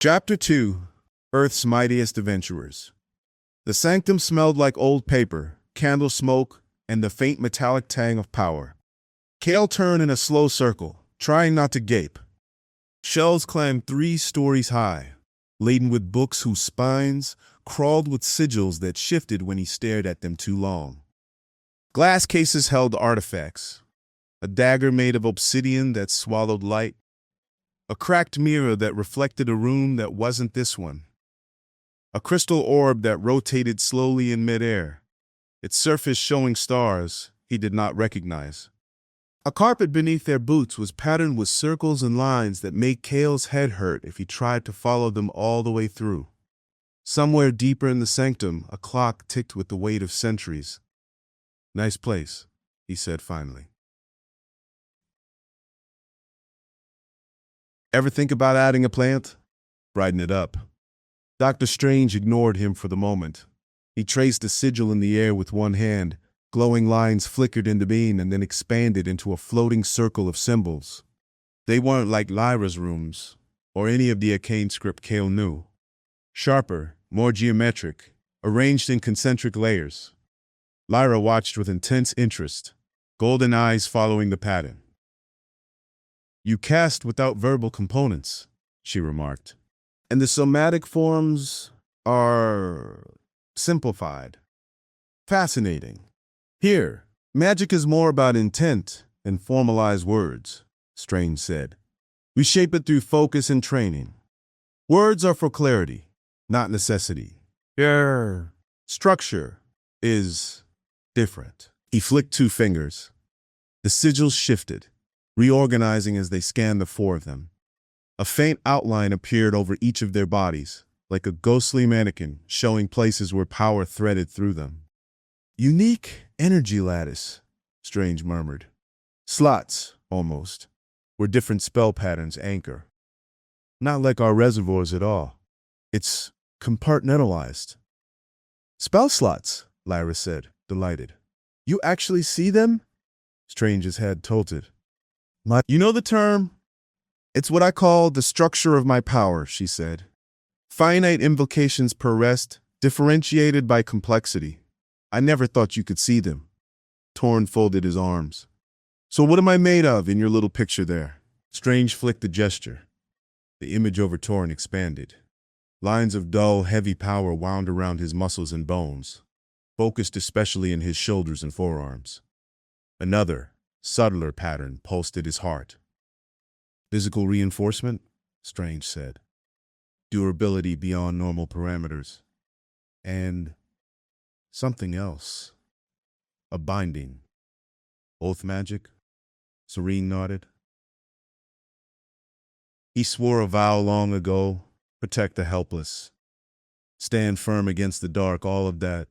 Chapter 2 Earth's Mightiest Adventurers. The sanctum smelled like old paper, candle smoke, and the faint metallic tang of power. Kael turned in a slow circle, trying not to gape. Shelves climbed 3 stories high, laden with books whose spines crawled with sigils that shifted when he stared at them too long. Glass cases held artifacts, a dagger made of obsidian that swallowed light, a cracked mirror that reflected a room that wasn't this one, a crystal orb that rotated slowly in midair, its surface showing stars he did not recognize. A carpet beneath their boots was patterned with circles and lines that made Kael's head hurt if he tried to follow them all the way through. Somewhere deeper in the sanctum, a clock ticked with the weight of centuries. "Nice place," he said finally. "Ever think about adding a plant? Brighten it up." Dr. Strange ignored him for the moment. He traced a sigil in the air with one hand. Glowing lines flickered into being and then expanded into a floating circle of symbols. They weren't like Lyra's runes, or any of the arcane script Kael knew. Sharper, more geometric, arranged in concentric layers. Lyra watched with intense interest, golden eyes following the pattern. "You cast without verbal components," she remarked. "And the somatic forms are simplified. Fascinating. Here, magic is more about intent and formalized words," Strange said. "We shape it through focus and training. Words are for clarity, not necessity. Your structure is different." He flicked 2 fingers. The sigils shifted, reorganizing as they scanned the 4 of them. A faint outline appeared over each of their bodies, like a ghostly mannequin showing places where power threaded through them. "Unique energy lattice," Strange murmured. "Slots, almost, where different spell patterns anchor. Not like our reservoirs at all. It's compartmentalized." "Spell slots," Lyra said, delighted. "You actually see them?" Strange's head tilted. "You know the term? It's what I call the structure of my power," she said. "Finite invocations per rest, differentiated by complexity. I never thought you could see them." Toren folded his arms. "So what am I made of in your little picture there?" Strange flicked the gesture. The image over Toren expanded. Lines of dull, heavy power wound around his muscles and bones, focused especially in his shoulders and forearms. Another, subtler pattern pulsed at his heart. "Physical reinforcement," Strange said. "Durability beyond normal parameters. And something else. A binding. Oath magic?" Seren nodded. "He swore a vow long ago. Protect the helpless. Stand firm against the dark, all of that."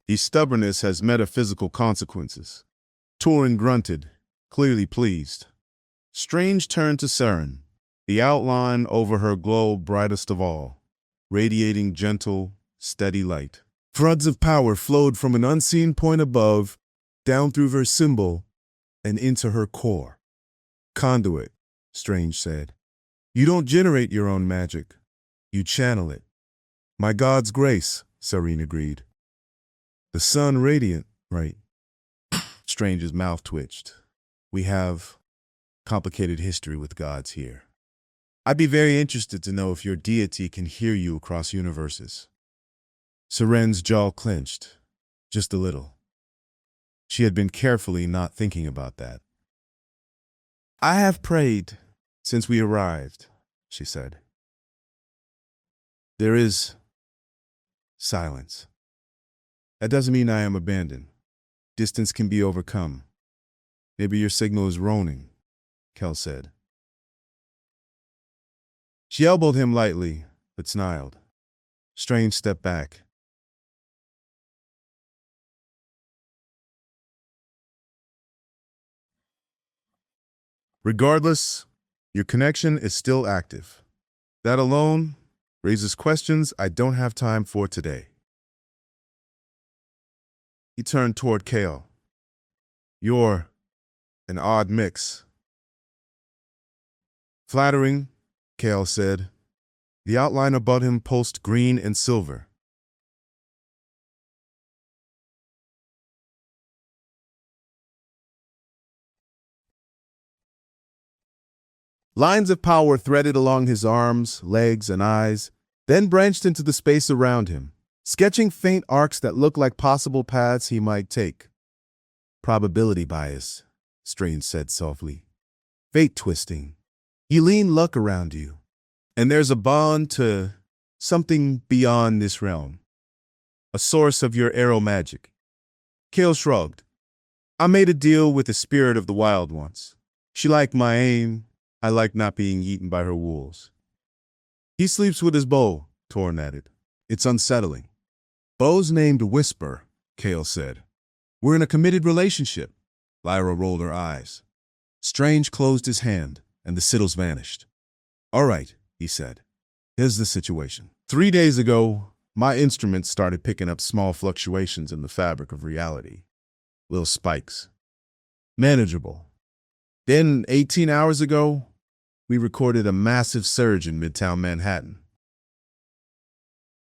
"His stubbornness has metaphysical consequences." Toren grunted, clearly pleased. Strange turned to Seren, the outline over her globe brightest of all, radiating gentle, steady light. Floods of power flowed from an unseen point above, down through her symbol, and into her core. "Conduit," Strange said. "You don't generate your own magic. You channel it." "My God's grace," Seren agreed. "The sun radiant, right?" Strange's mouth twitched. "We have complicated history with gods here. I'd be very interested to know if your deity can hear you across universes." Seren's jaw clenched, just a little. She had been carefully not thinking about that. "I have prayed since we arrived," she said. There is silence. "That doesn't mean I am abandoned. Distance can be overcome. Maybe your signal is roaming," Kael said. She elbowed him lightly, but smiled. Strange stepped back. "Regardless, your connection is still active. That alone raises questions I don't have time for today." He turned toward Kael. You're an odd mix. Flattering, Kael said. The outline above him pulsed green and silver. Lines of power threaded along his arms, legs, and eyes, then branched into the space around him, sketching faint arcs that looked like possible paths he might take. Probability bias, Strange said softly. Fate twisting. You lean luck around you, and there's a bond to something beyond this realm. A source of your arrow magic. Kael shrugged. I made a deal with the spirit of the wild once. She liked my aim. I like not being eaten by her wolves. He sleeps with his bow, Toren added. It's unsettling. Bow's named Whisper, Kael said. We're in a committed relationship. Lyra rolled her eyes. Strange closed his hand, and the siddles vanished. All right, he said. Here's the situation. 3 days ago, my instrument started picking up small fluctuations in the fabric of reality. Little spikes. Manageable. Then, 18 hours ago, we recorded a massive surge in Midtown Manhattan.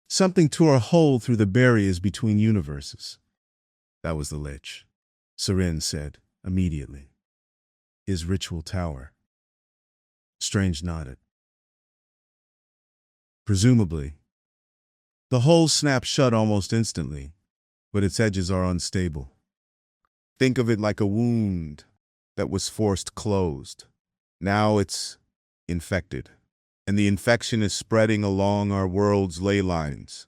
Something tore a hole through the barriers between universes. That was the Lich, Seren said immediately. His ritual tower. Strange nodded. Presumably. The hole snapped shut almost instantly, but its edges are unstable. Think of it like a wound that was forced closed. Now it's infected, and the infection is spreading along our world's ley lines.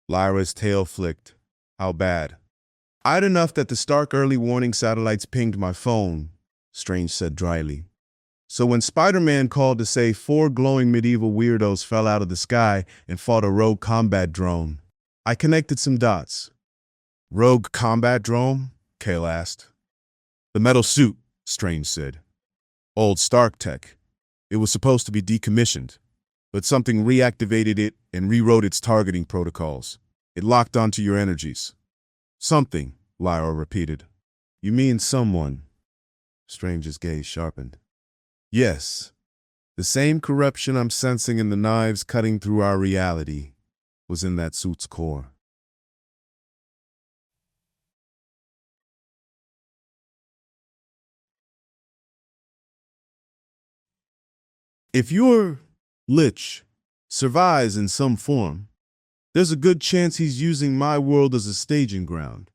Lyra's tail flicked. How bad? I'd enough that the Stark early warning satellites pinged my phone, Strange said dryly. So when Spider-Man called to say 4 glowing medieval weirdos fell out of the sky and fought a rogue combat drone, I connected some dots. Rogue combat drone? Kael asked. The metal suit, Strange said. Old Stark tech. It was supposed to be decommissioned, but something reactivated it and rewrote its targeting protocols. It locked onto your energies. Something, Lyra repeated. You mean someone? Strange's gaze sharpened. Yes, the same corruption I'm sensing in the knives cutting through our reality was in that suit's core. If your Lich survives in some form, there's a good chance he's using my world as a staging ground.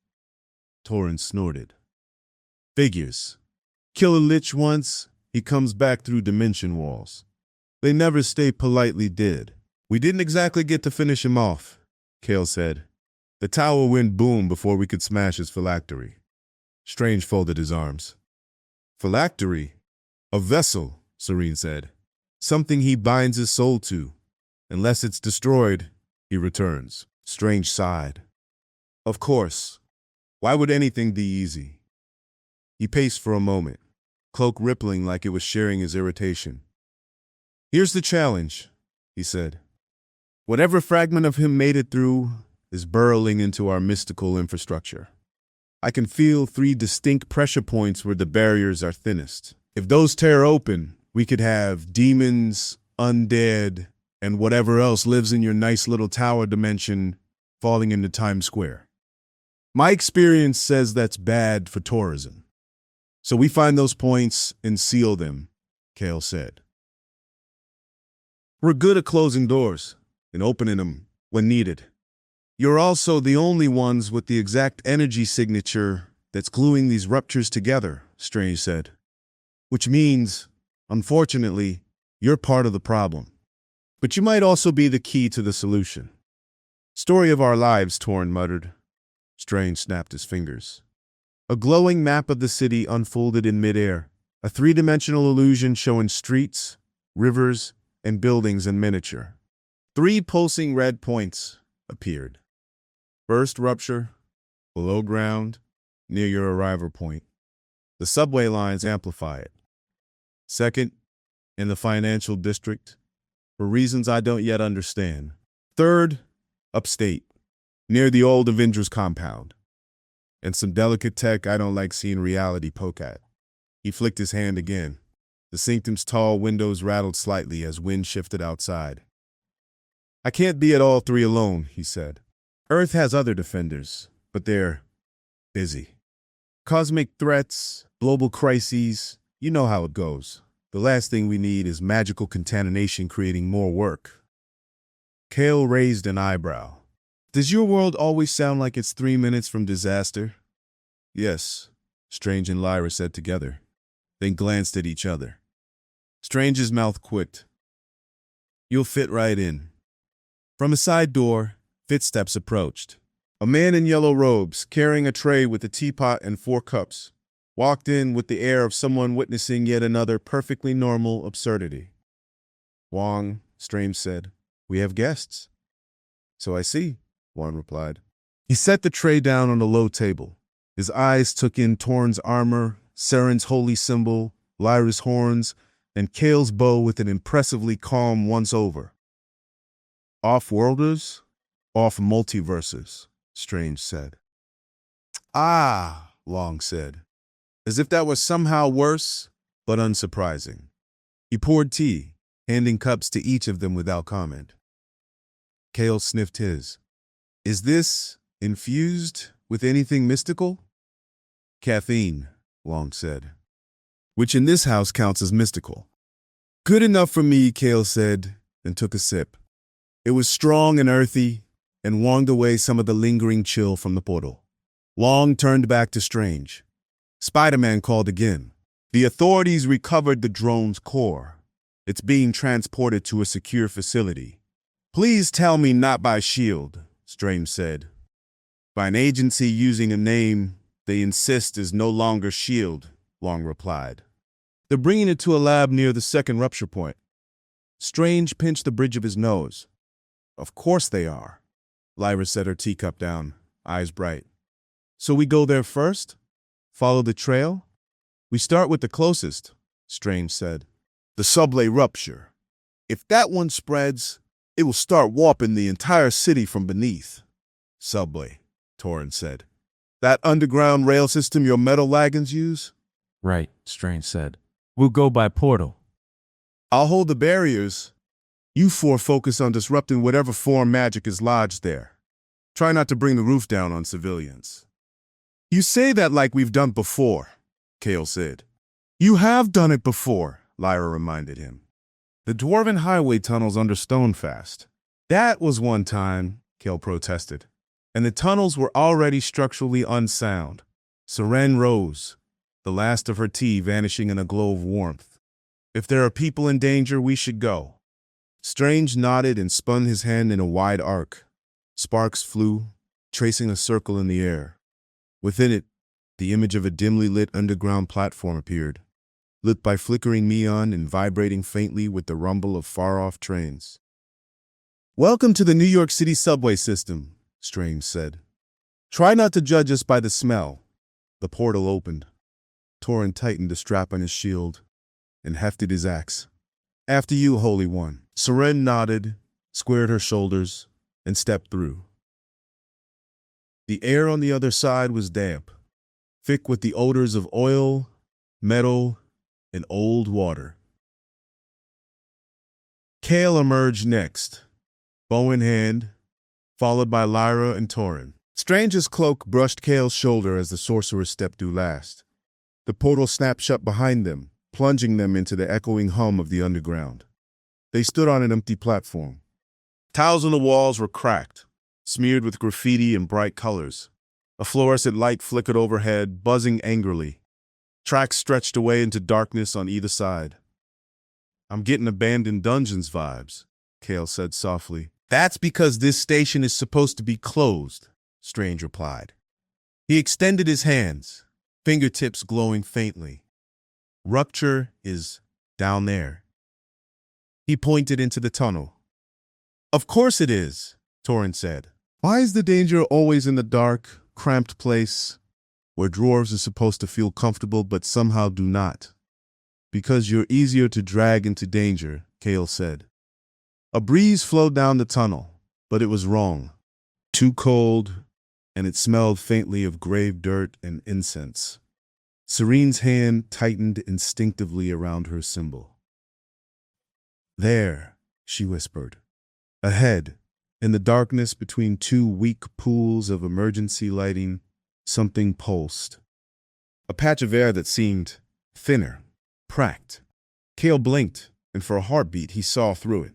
Toren snorted. Figures. Kill a Lich once, he comes back through dimension walls. They never stay politely dead. We didn't exactly get to finish him off, Kael said. The tower went boom before we could smash his phylactery. Strange folded his arms. Phylactery? A vessel, Seren said. Something he binds his soul to. Unless it's destroyed, he returns. Strange sighed. Of course. Why would anything be easy? He paced for a moment, cloak rippling like it was sharing his irritation. Here's the challenge, he said. Whatever fragment of him made it through is burrowing into our mystical infrastructure. I can feel 3 distinct pressure points where the barriers are thinnest. If those tear open, we could have demons, undead, and whatever else lives in your nice little tower dimension falling into Times Square. My experience says that's bad for tourism. So we find those points and seal them, Kael said. We're good at closing doors and opening them when needed. You're also the only ones with the exact energy signature that's gluing these ruptures together, Strange said. Which means, unfortunately, you're part of the problem. But you might also be the key to the solution. Story of our lives, Toren muttered. Strange snapped his fingers. A glowing map of the city unfolded in midair, a 3-dimensional illusion showing streets, rivers, and buildings in miniature. 3 pulsing red points appeared. First rupture, below ground, near your arrival point. The subway lines amplify it. Second, in the financial district, for reasons I don't yet understand. Third, upstate, near the old Avengers compound. And some delicate tech I don't like seeing reality poke at. He flicked his hand again. The sanctum's tall windows rattled slightly as wind shifted outside. I can't be at all three alone, he said. Earth has other defenders, but they're busy. Cosmic threats, global crises, you know how it goes. The last thing we need is magical contamination creating more work. Kael raised an eyebrow. Does your world always sound like it's 3 minutes from disaster? Yes, Strange and Lyra said together, then glanced at each other. Strange's mouth quirked. You'll fit right in. From a side door, footsteps approached. A man in yellow robes, carrying a tray with a teapot and 4 cups, walked in with the air of someone witnessing yet another perfectly normal absurdity. Wong, Strange said, we have guests. So I see, Wong replied. He set the tray down on a low table. His eyes took in Toren's armor, Seren's holy symbol, Lyra's horns, and Kael's bow with an impressively calm once-over. Off-worlders? Off-multiverses, Strange said. Ah, Long said, as if that was somehow worse, but unsurprising. He poured tea, handing cups to each of them without comment. Kael sniffed his. Is this infused with anything mystical? Caffeine, Long said, which in this house counts as mystical. Good enough for me, Kael said, and took a sip. It was strong and earthy, and warmed away some of the lingering chill from the portal. Long turned back to Strange. Spider-Man called again. The authorities recovered the drone's core. It's being transported to a secure facility. Please tell me not by S.H.I.E.L.D., Strange said. By an agency using a name they insist is no longer S.H.I.E.L.D., Long replied. They're bringing it to a lab near the second rupture point. Strange pinched the bridge of his nose. Of course they are. Lyra set her teacup down, eyes bright. So we go there first? Follow the trail? We start with the closest, Strange said. The subway rupture. If that one spreads, it will start warping the entire city from beneath. Subway, Toren said. That underground rail system your metal wagons use? Right, Strange said. We'll go by portal. I'll hold the barriers. You 4 focus on disrupting whatever form magic is lodged there. Try not to bring the roof down on civilians. You say that like we've done before, Kael said. You have done it before, Lyra reminded him. The dwarven highway tunnels under Stonefast. That was one time, Kael protested. And the tunnels were already structurally unsound. Seren rose, the last of her tea vanishing in a glow of warmth. If there are people in danger, we should go. Strange nodded and spun his hand in a wide arc. Sparks flew, tracing a circle in the air. Within it, the image of a dimly lit underground platform appeared, lit by flickering neon and vibrating faintly with the rumble of far-off trains. Welcome to the New York City subway system, Strange said. Try not to judge us by the smell. The portal opened. Toren tightened the strap on his shield and hefted his axe. After you, Holy One. Seren nodded, squared her shoulders, and stepped through. The air on the other side was damp, thick with the odors of oil, metal, and old water. Kael emerged next, bow in hand, followed by Lyra and Toren. Strange's cloak brushed Kael's shoulder as the sorcerer stepped through last. The portal snapped shut behind them, plunging them into the echoing hum of the underground. They stood on an empty platform. Tiles on the walls were cracked, smeared with graffiti and bright colors. A fluorescent light flickered overhead, buzzing angrily. Tracks stretched away into darkness on either side. I'm getting abandoned dungeons vibes, Kael said softly. That's because this station is supposed to be closed, Strange replied. He extended his hands, fingertips glowing faintly. Rupture is down there. He pointed into the tunnel. Of course it is, Toren said. Why is the danger always in the dark, cramped place where dwarves are supposed to feel comfortable but somehow do not? Because you're easier to drag into danger, Kael said. A breeze flowed down the tunnel, but it was wrong. Too cold, and it smelled faintly of grave dirt and incense. Serene's hand tightened instinctively around her symbol. "There," she whispered. Ahead, in the darkness between two weak pools of emergency lighting, something pulsed. A patch of air that seemed thinner, cracked. Kael blinked, and for a heartbeat he saw through it.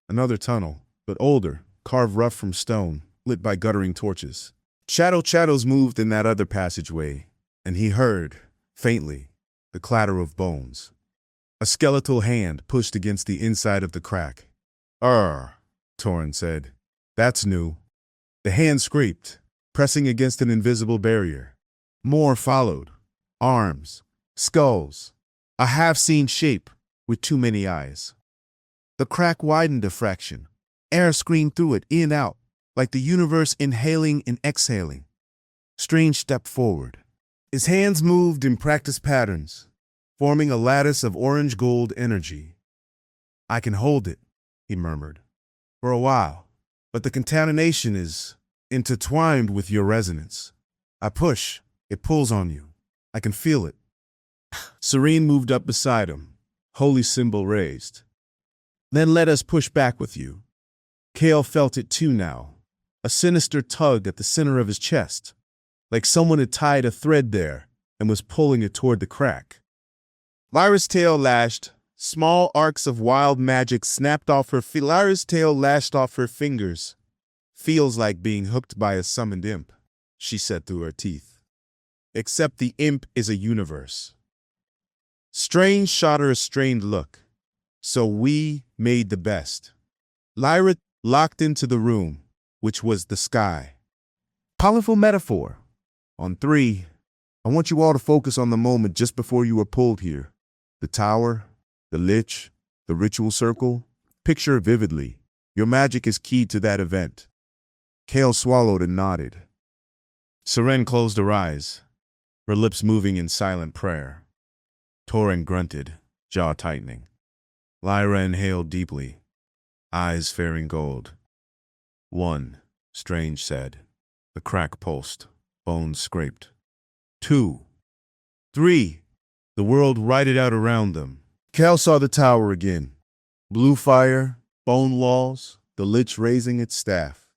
Another tunnel, but older, carved rough from stone, lit by guttering torches. Shadows moved in that other passageway, and he heard, faintly, the clatter of bones. A skeletal hand pushed against the inside of the crack. Toren said. "That's new." The hand scraped, pressing against an invisible barrier. More followed. Arms, skulls, a half-seen shape with too many eyes. The crack widened a fraction. Air screamed through it, in and out, like the universe inhaling and exhaling. Strange stepped forward. His hands moved in practice patterns, forming a lattice of orange-gold energy. "I can hold it," he murmured, "for a while, but the contamination is intertwined with your resonance. I push, it pulls on you. I can feel it." Seren moved up beside him, holy symbol raised. "Then let us push back with you." Kael felt it too now, a sinister tug at the center of his chest, like someone had tied a thread there and was pulling it toward the crack. Lyra's tail lashed. Small arcs of wild magic snapped off her feet. Lyra's tail lashed off her fingers. "Feels like being hooked by a summoned imp," she said through her teeth. "Except the imp is a universe." Strange shot her a strained look. "So we made the best." Lyra locked into the room, which was the sky. "Powerful metaphor. On 3, I want you all to focus on the moment just before you were pulled here. The tower, the Lich, the ritual circle. Picture vividly. Your magic is key to that event." Kael swallowed and nodded. Seren closed her eyes, her lips moving in silent prayer. Toren grunted, jaw tightening. Lyra inhaled deeply, eyes faring gold. 1, Strange said. The crack pulsed, bones scraped. 2, 3. The world righted out around them. Kael saw the tower again. Blue fire, bone walls, the Lich raising its staff.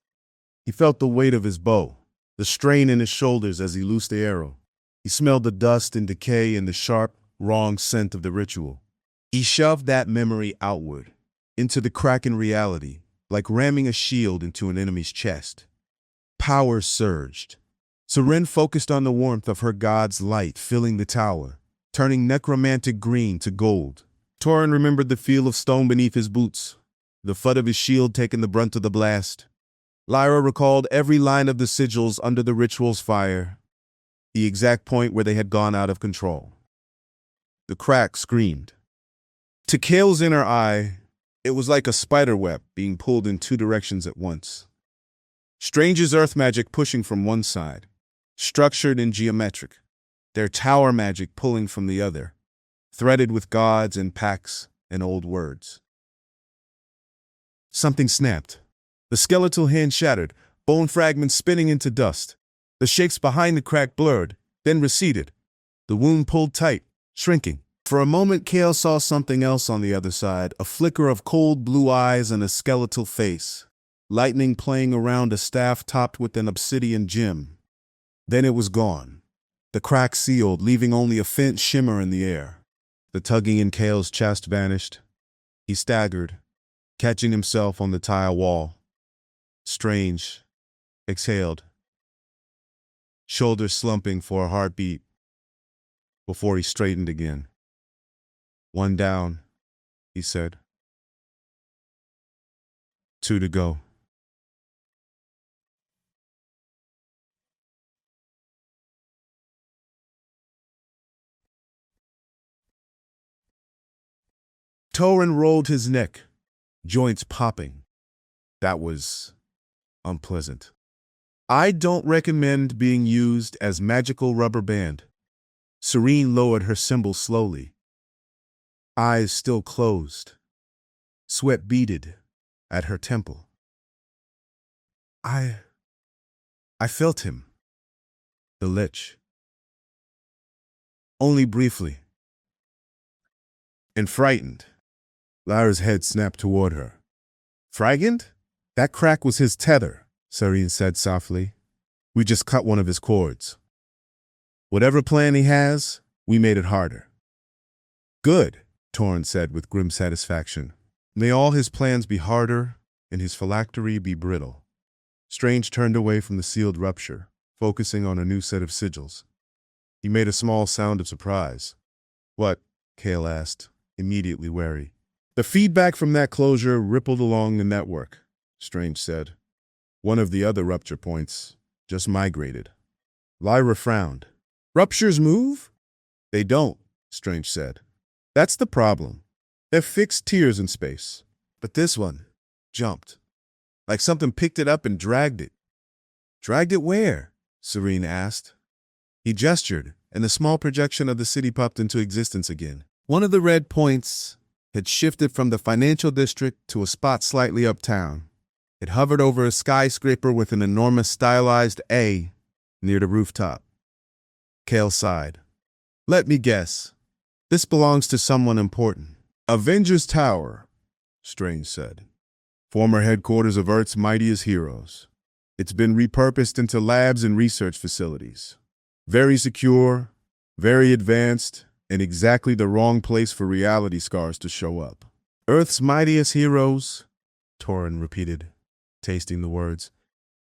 He felt the weight of his bow, the strain in his shoulders as he loosed the arrow. He smelled the dust and decay and the sharp, wrong scent of the ritual. He shoved that memory outward, into the crack in reality, like ramming a shield into an enemy's chest. Power surged. Seren focused on the warmth of her god's light filling the tower, turning necromantic green to gold. Toren remembered the feel of stone beneath his boots, the thud of his shield taking the brunt of the blast. Lyra recalled every line of the sigils under the ritual's fire, the exact point where they had gone out of control. The crack screamed. To Kael's inner eye, it was like a spider web being pulled in 2 directions at once. Strange's earth magic pushing from one side, structured and geometric, their tower magic pulling from the other, threaded with gods and pacts and old words. Something snapped. The skeletal hand shattered, bone fragments spinning into dust. The shapes behind the crack blurred, then receded. The wound pulled tight, shrinking. For a moment, Kael saw something else on the other side, a flicker of cold blue eyes and a skeletal face, lightning playing around a staff topped with an obsidian gem. Then it was gone. The crack sealed, leaving only a faint shimmer in the air. The tugging in Kael's chest vanished. He staggered, catching himself on the tile wall. Strange exhaled, shoulders slumping for a heartbeat, before he straightened again. 1 down, he said. 2 to go. Toren rolled his neck, joints popping. That was unpleasant. "I don't recommend being used as magical rubber band." Seren lowered her symbol slowly, eyes still closed. Sweat beaded at her temple. I felt him. The Lich. Only briefly. And frightened. Lyra's head snapped toward her. Frightened? That crack was his tether, Seren said softly. We just cut one of his cords. Whatever plan he has, we made it harder. Good, Toren said with grim satisfaction. May all his plans be harder and his phylactery be brittle. Strange turned away from the sealed rupture, focusing on a new set of sigils. He made a small sound of surprise. What? Kael asked, immediately wary. The feedback from that closure rippled along the network, Strange said. One of the other rupture points just migrated. Lyra frowned. Ruptures move? They don't, Strange said. That's the problem. They're fixed tiers in space. But this one jumped. Like something picked it up and dragged it. Dragged it where? Seren asked. He gestured, and the small projection of the city popped into existence again. One of the red points had shifted from the financial district to a spot slightly uptown. It hovered over a skyscraper with an enormous stylized A near the rooftop. Kael sighed. Let me guess. This belongs to someone important. Avengers Tower, Strange said. Former headquarters of Earth's mightiest heroes. It's been repurposed into labs and research facilities. Very secure, very advanced, and exactly the wrong place for reality scars to show up. Earth's mightiest heroes, Toren repeated, tasting the words.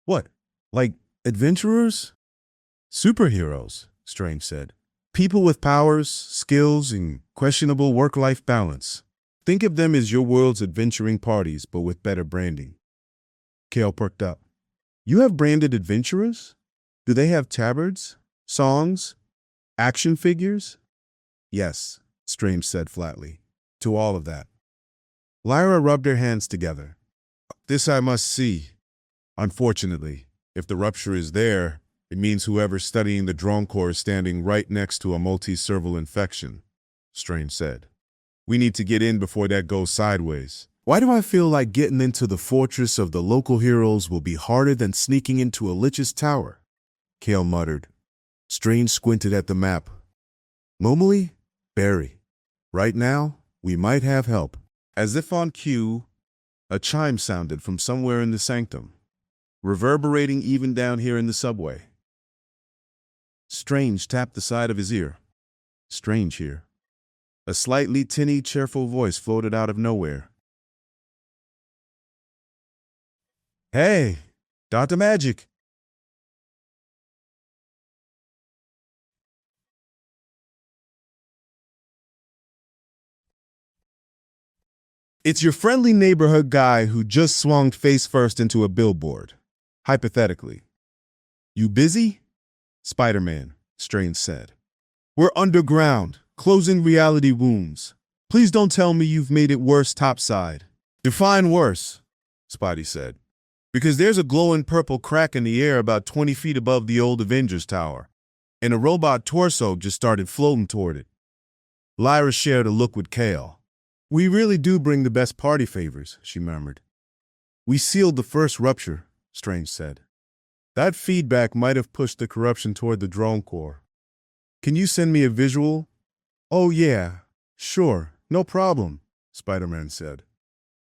What? Like adventurers? Superheroes, Strange said. People with powers, skills, and questionable work-life balance. Think of them as your world's adventuring parties, but with better branding. Kael perked up. You have branded adventurers? Do they have tabards, songs, action figures? Yes, Strange said flatly. To all of that. Lyra rubbed her hands together. This I must see. Unfortunately, if the rupture is there, it means whoever's studying the Droncor is standing right next to a multi-serval infection, Strange said. We need to get in before that goes sideways. Why do I feel like getting into the fortress of the local heroes will be harder than sneaking into a Lich's tower? Kael muttered. Strange squinted at the map. Normally, Barry. Right now, we might have help. As if on cue, a chime sounded from somewhere in the sanctum, reverberating even down here in the subway. Strange tapped the side of his ear. Strange here. A slightly tinny, cheerful voice floated out of nowhere. Hey, Dr. Magic. It's your friendly neighborhood guy who just swung face first into a billboard. Hypothetically. You busy? Spider-Man, Strange said. We're underground, closing reality wounds. Please don't tell me you've made it worse topside. Define worse, Spidey said. Because there's a glowing purple crack in the air about 20 feet above the old Avengers Tower, and a robot torso just started floating toward it. Lyra shared a look with Kael. We really do bring the best party favors, she murmured. We sealed the first rupture, Strange said. That feedback might have pushed the corruption toward the Droncor. Can you send me a visual? Oh yeah, sure, no problem, Spider-Man said.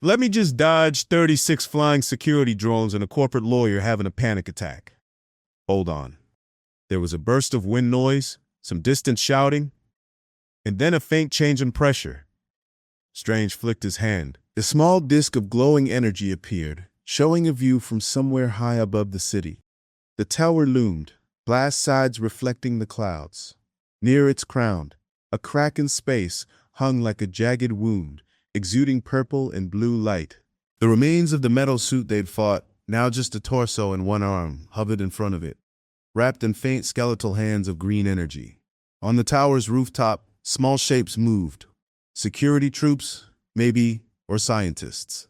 Let me just dodge 36 flying security drones and a corporate lawyer having a panic attack. Hold on. There was a burst of wind noise, some distant shouting, and then a faint change in pressure. Strange flicked his hand. A small disk of glowing energy appeared, showing a view from somewhere high above the city. The tower loomed, glass sides reflecting the clouds. Near its crown, a crack in space hung like a jagged wound, exuding purple and blue light. The remains of the metal suit they'd fought, now just a torso and one arm, hovered in front of it, wrapped in faint skeletal hands of green energy. On the tower's rooftop, small shapes moved. Security troops, maybe, or scientists.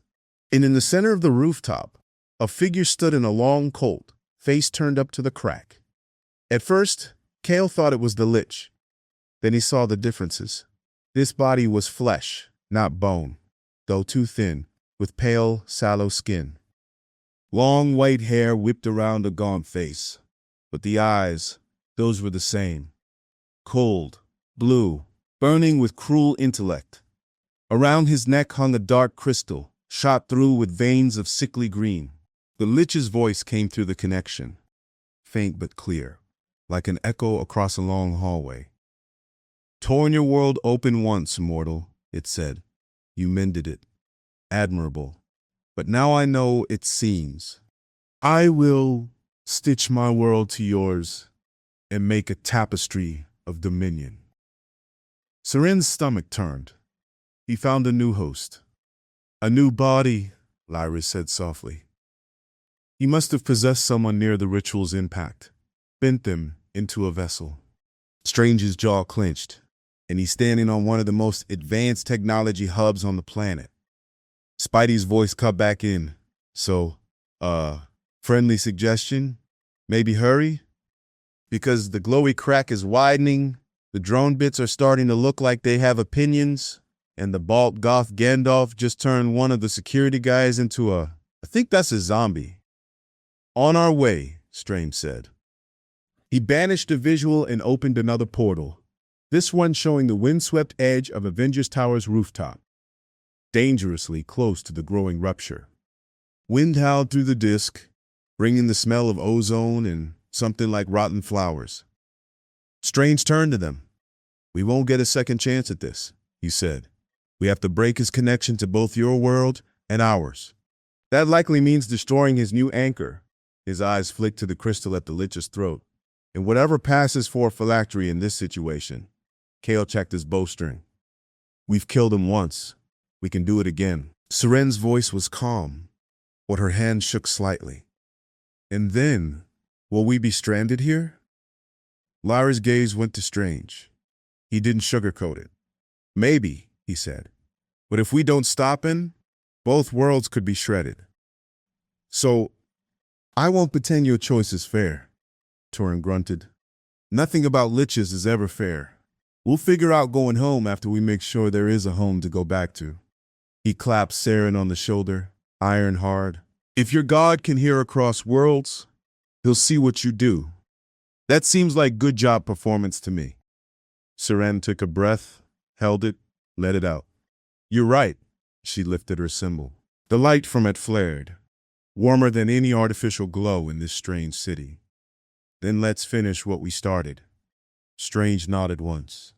And in the center of the rooftop, a figure stood in a long colt, face turned up to the crack. At first, Kael thought it was the Lich. Then he saw the differences. This body was flesh, not bone, though too thin, with pale, sallow skin. Long white hair whipped around a gaunt face, but the eyes, Those were the same. Cold, blue, burning with cruel intellect. Around his neck hung a dark crystal, shot through with veins of sickly green. The Lich's voice came through the connection, faint but clear, like an echo across a long hallway. "Torn your world open once, mortal," it said. "You mended it. Admirable. But now I know its seams. I will stitch my world to yours and make a tapestry of dominion." Seren's stomach turned. He found a new host. "A new body," Lyra said softly. "He must have possessed someone near the ritual's impact, bent them into a vessel." Strange's jaw clenched, and he's standing on one of the most advanced technology hubs on the planet. Spidey's voice cut back in. "So, friendly suggestion? Maybe hurry? Because the glowy crack is widening, the drone bits are starting to look like they have opinions, and the bald goth Gandalf just turned one of the security guys into I think that's a zombie." "On our way," Strange said. He banished the visual and opened another portal, this one showing the windswept edge of Avengers Tower's rooftop, dangerously close to the growing rupture. Wind howled through the disk, bringing the smell of ozone and something like rotten flowers. Strange turned to them. "We won't get a second chance at this," he said. "We have to break his connection to both your world and ours. That likely means destroying his new anchor." His eyes flicked to the crystal at the Lich's throat. "And whatever passes for phylactery in this situation." Kael checked his bowstring. "We've killed him once. We can do it again." Seren's voice was calm, but her hand shook slightly. "And then, will we be stranded here?" Lyra's gaze went to Strange. He didn't sugarcoat it. "Maybe," he said. "But if we don't stop him, both worlds could be shredded." "So, I won't pretend your choice is fair," Toren grunted. "Nothing about liches is ever fair. We'll figure out going home after we make sure there is a home to go back to." He clapped Seren on the shoulder, iron hard. "If your god can hear across worlds, he'll see what you do. That seems like good job performance to me." Seren took a breath, held it, let it out. "You're right." She lifted her symbol. The light from it flared, warmer than any artificial glow in this strange city. "Then let's finish what we started." Strange nodded once.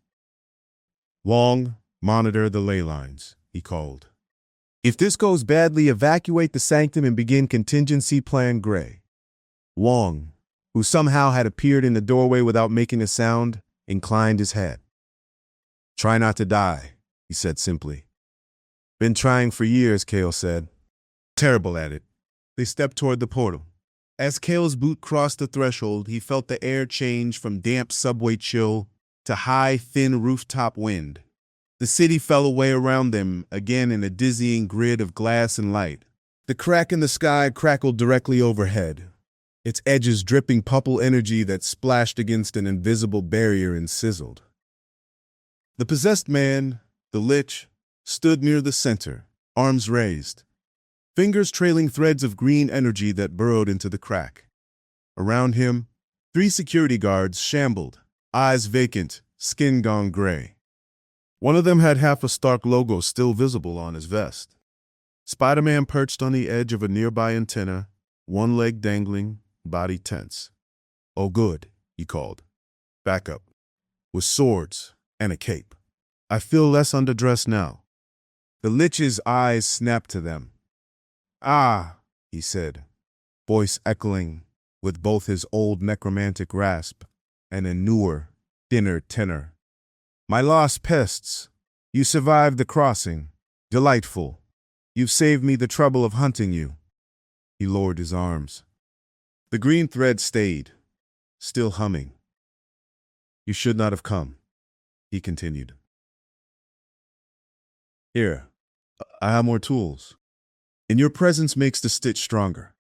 "Long, monitor the ley lines," he called. "If this goes badly, evacuate the sanctum and begin contingency plan Gray." Wong, who somehow had appeared in the doorway without making a sound, inclined his head. "Try not to die," he said simply. "Been trying for years," Kael said. "Terrible at it." They stepped toward the portal. As Kael's boot crossed the threshold, he felt the air change from damp subway chill to high, thin rooftop wind. The city fell away around them, again in a dizzying grid of glass and light. The crack in the sky crackled directly overhead, its edges dripping purple energy that splashed against an invisible barrier and sizzled. The possessed man, the Lich, stood near the center, arms raised, fingers trailing threads of green energy that burrowed into the crack. Around him, 3 security guards shambled, eyes vacant, skin gone gray. One of them had half a Stark logo still visible on his vest. Spider-Man perched on the edge of a nearby antenna, one leg dangling, body tense. "Oh good," he called. "Back up. With swords and a cape. I feel less underdressed now." The Lich's eyes snapped to them. "Ah," he said, voice echoing with both his old necromantic rasp and a newer, thinner tenor. "My lost pests, you survived the crossing. Delightful. You've saved me the trouble of hunting you." He lowered his arms. The green thread stayed, still humming. "You should not have come," he continued. "Here, I have more tools. And your presence makes the stitch stronger."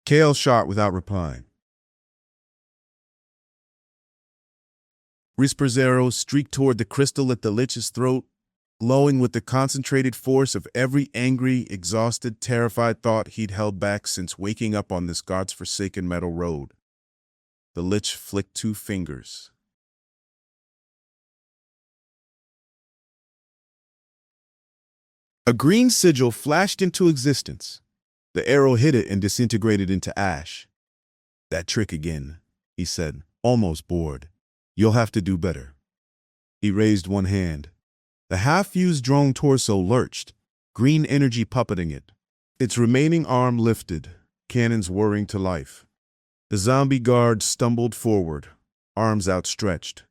Kael shot without replying. Risper's arrow streaked toward the crystal at the Lich's throat, glowing with the concentrated force of every angry, exhausted, terrified thought he'd held back since waking up on this god's-forsaken metal road. The Lich flicked 2 fingers. A green sigil flashed into existence. The arrow hit it and disintegrated into ash. "That trick again," he said, almost bored. "You'll have to do better." He raised one hand. The half-fused drone torso lurched, green energy puppeting it. Its remaining arm lifted, cannons whirring to life. The zombie guard stumbled forward, arms outstretched.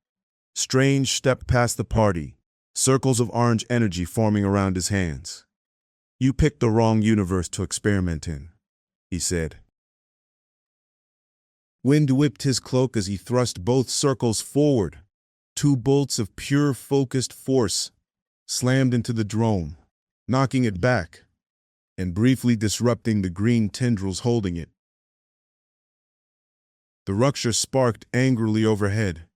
Strange stepped past the party, circles of orange energy forming around his hands. "You picked the wrong universe to experiment in," he said. Wind whipped his cloak as he thrust both circles forward. 2 bolts of pure focused force slammed into the drone, knocking it back and briefly disrupting the green tendrils holding it. The rupture sparked angrily overhead.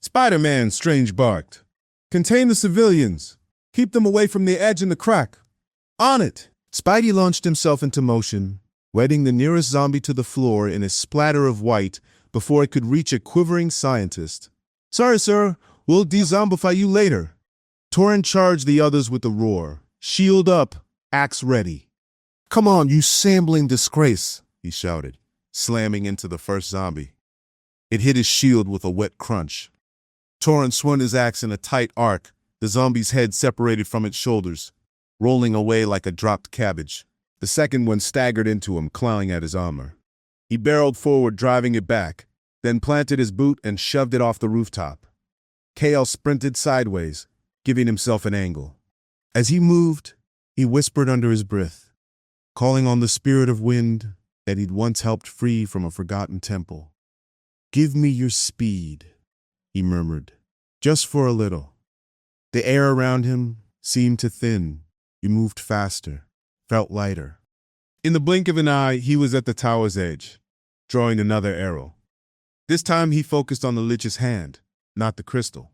"Spider-Man," Strange barked. "Contain the civilians. Keep them away from the edge and the crack. On it!" Spidey launched himself into motion, wedging the nearest zombie to the floor in a splatter of white before it could reach a quivering scientist. "Sorry, sir. We'll de-zombify you later." Toren charged the others with a roar. "Shield up, axe ready." "Come on, you shambling disgrace," he shouted, slamming into the first zombie. It hit his shield with a wet crunch. Toren swung his axe in a tight arc, the zombie's head separated from its shoulders, rolling away like a dropped cabbage. The second one staggered into him, clawing at his armor. He barreled forward, driving it back, then planted his boot and shoved it off the rooftop. Kael sprinted sideways, giving himself an angle. As he moved, he whispered under his breath, calling on the spirit of wind that he'd once helped free from a forgotten temple. "Give me your speed," he murmured, "just for a little." The air around him seemed to thin. He moved faster, felt lighter. In the blink of an eye, he was at the tower's edge, drawing another arrow. This time he focused on the Lich's hand, not the crystal.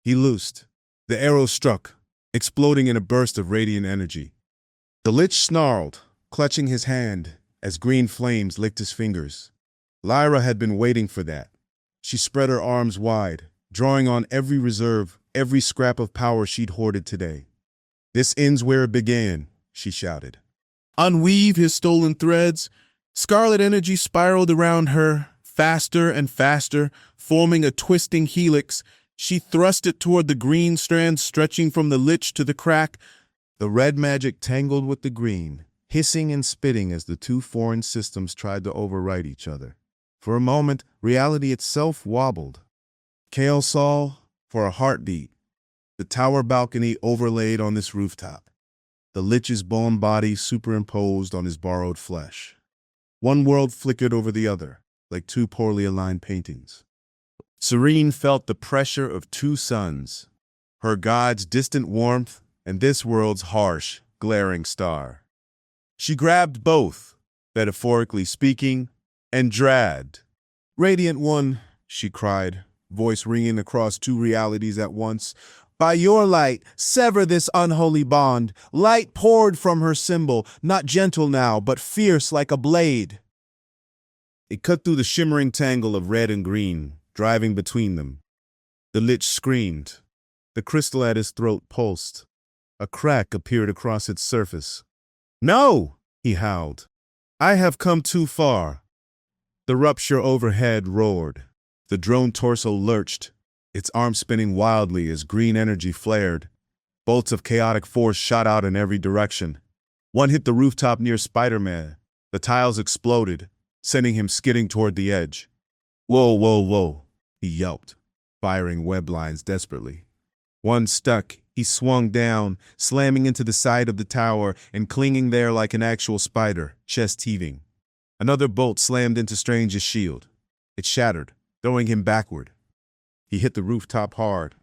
He loosed. The arrow struck, exploding in a burst of radiant energy. The Lich snarled, clutching his hand as green flames licked his fingers. Lyra had been waiting for that. She spread her arms wide, drawing on every reserve, every scrap of power she'd hoarded today. "This ends where it began," she shouted. Unweave his stolen threads. Scarlet energy spiraled around her, faster and faster, forming a twisting helix. She thrust it toward the green strands stretching from the Lich to the crack. The red magic tangled with the green, hissing and spitting as the 2 foreign systems tried to overwrite each other. For a moment, reality itself wobbled. Kael saw, for a heartbeat, the tower balcony overlaid on this rooftop, the Lich's bone body superimposed on his borrowed flesh. One world flickered over the other, like 2 poorly aligned paintings. Seren felt the pressure of 2 suns, her god's distant warmth and this world's harsh, glaring star. She grabbed both, metaphorically speaking, and dragged. "Radiant One," she cried, voice ringing across 2 realities at once. "By your light, sever this unholy bond." Light poured from her symbol, not gentle now, but fierce like a blade. It cut through the shimmering tangle of red and green, driving between them. The Lich screamed. The crystal at his throat pulsed. A crack appeared across its surface. "No!" he howled. "I have come too far." The rupture overhead roared. The drone torso lurched, its arms spinning wildly as green energy flared. Bolts of chaotic force shot out in every direction. One hit the rooftop near Spider-Man. The tiles exploded, sending him skidding toward the edge. "Whoa, whoa, whoa," he yelped, firing web lines desperately. One stuck, he swung down, slamming into the side of the tower and clinging there like an actual spider, chest heaving. Another bolt slammed into Strange's shield. It shattered, throwing him backward. He hit the rooftop hard.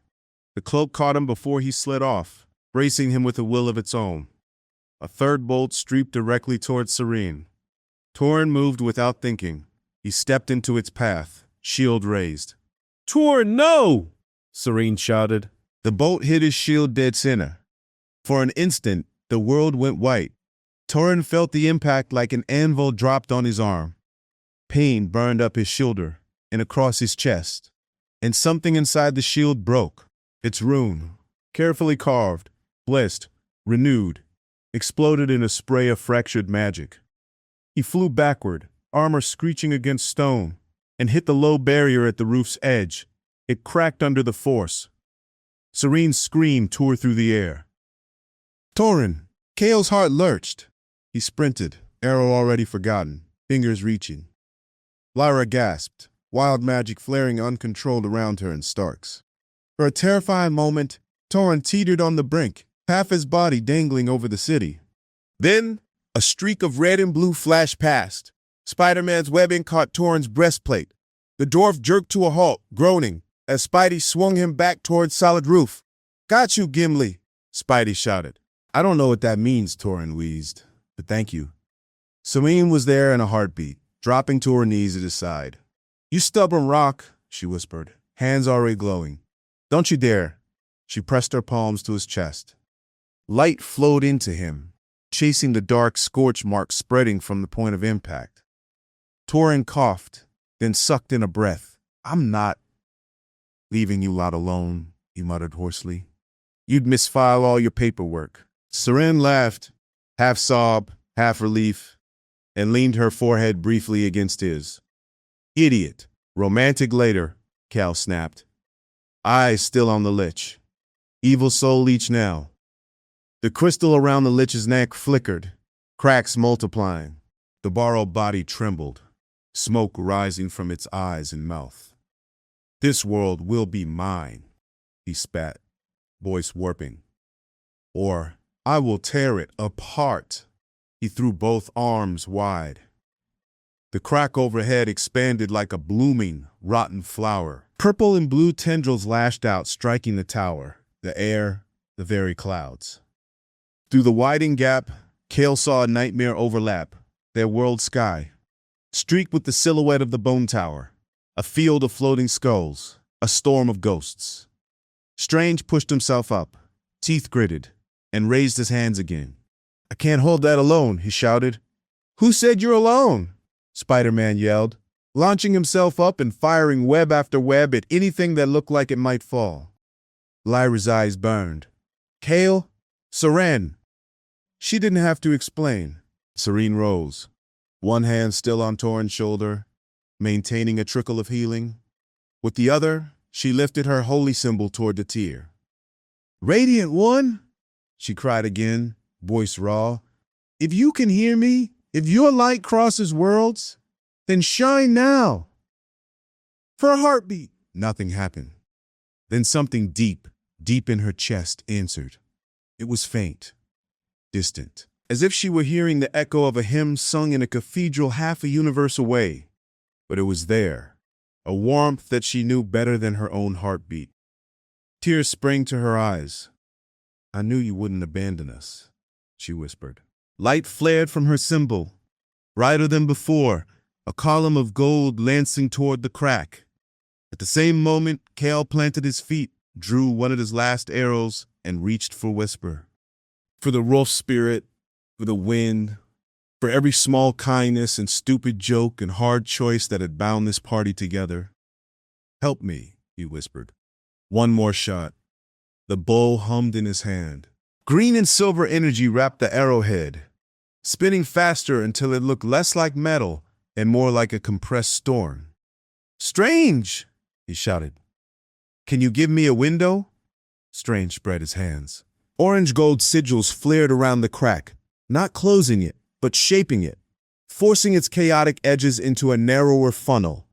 The cloak caught him before he slid off, bracing him with a will of its own. A third bolt streaked directly towards Seren. Toren moved without thinking. He stepped into its path, shield raised. "Toren, no!" Seren shouted. The bolt hit his shield dead center. For an instant, the world went white. Toren felt the impact like an anvil dropped on his arm. Pain burned up his shoulder and across his chest, and something inside the shield broke. Its rune, carefully carved, blessed, renewed, exploded in a spray of fractured magic. He flew backward, armor screeching against stone, and hit the low barrier at the roof's edge. It cracked under the force. Serene's scream tore through the air. Toren! Kael's heart lurched. He sprinted, arrow already forgotten, fingers reaching. Lyra gasped, wild magic flaring uncontrolled around her in Starks. For a terrifying moment, Toren teetered on the brink, half his body dangling over the city. Then, a streak of red and blue flashed past. Spider-Man's webbing caught Toren's breastplate. The dwarf jerked to a halt, groaning, as Spidey swung him back towards solid roof. "Got you, Gimli," Spidey shouted. "I don't know what that means," Toren wheezed, "but thank you." Serene was there in a heartbeat, dropping to her knees at his side. "You stubborn rock," she whispered, hands already glowing. "Don't you dare." She pressed her palms to his chest. Light flowed into him, chasing the dark scorch marks spreading from the point of impact. Toren coughed, then sucked in a breath. "I'm not leaving you lot alone," he muttered hoarsely. "You'd misfile all your paperwork." Seren laughed, half sob, half relief, and leaned her forehead briefly against his. "Idiot. Romantic later," Kael snapped. Eyes still on the Lich. Evil soul leech now. The crystal around the Lich's neck flickered, cracks multiplying. The borrowed body trembled, smoke rising from its eyes and mouth. "This world will be mine," he spat, voice warping. "Or I will tear it apart." He threw both arms wide. The crack overhead expanded like a blooming, rotten flower. Purple and blue tendrils lashed out, striking the tower, the air, the very clouds. Through the widening gap, Kael saw a nightmare overlap, their world sky, streaked with the silhouette of the bone tower, a field of floating skulls, a storm of ghosts. Strange pushed himself up, teeth gritted, and raised his hands again. "I can't hold that alone," he shouted. "Who said you're alone?" Spider-Man yelled, launching himself up and firing web after web at anything that looked like it might fall. Lyra's eyes burned. "Kael? Seren?" She didn't have to explain. Serene rose, one hand still on Toren's shoulder, maintaining a trickle of healing. With the other, she lifted her holy symbol toward the tear. "Radiant One," she cried again, voice raw. "If you can hear me, if your light crosses worlds, then shine now." For a heartbeat, nothing happened. Then something deep, deep in her chest answered. It was faint, distant, as if she were hearing the echo of a hymn sung in a cathedral half a universe away. But it was there, a warmth that she knew better than her own heartbeat. Tears sprang to her eyes. "I knew you wouldn't abandon us," she whispered. Light flared from her symbol, brighter than before, a column of gold lancing toward the crack. At the same moment, Kael planted his feet, drew one of his last arrows, and reached for Whisper. For the wolf spirit, for the wind, for every small kindness and stupid joke and hard choice that had bound this party together. "Help me," he whispered. One more shot. The bow hummed in his hand. Green and silver energy wrapped the arrowhead, spinning faster until it looked less like metal and more like a compressed storm. "Strange!" he shouted. "Can you give me a window?" Strange spread his hands. Orange gold sigils flared around the crack, not closing it, but shaping it, forcing its chaotic edges into a narrower funnel.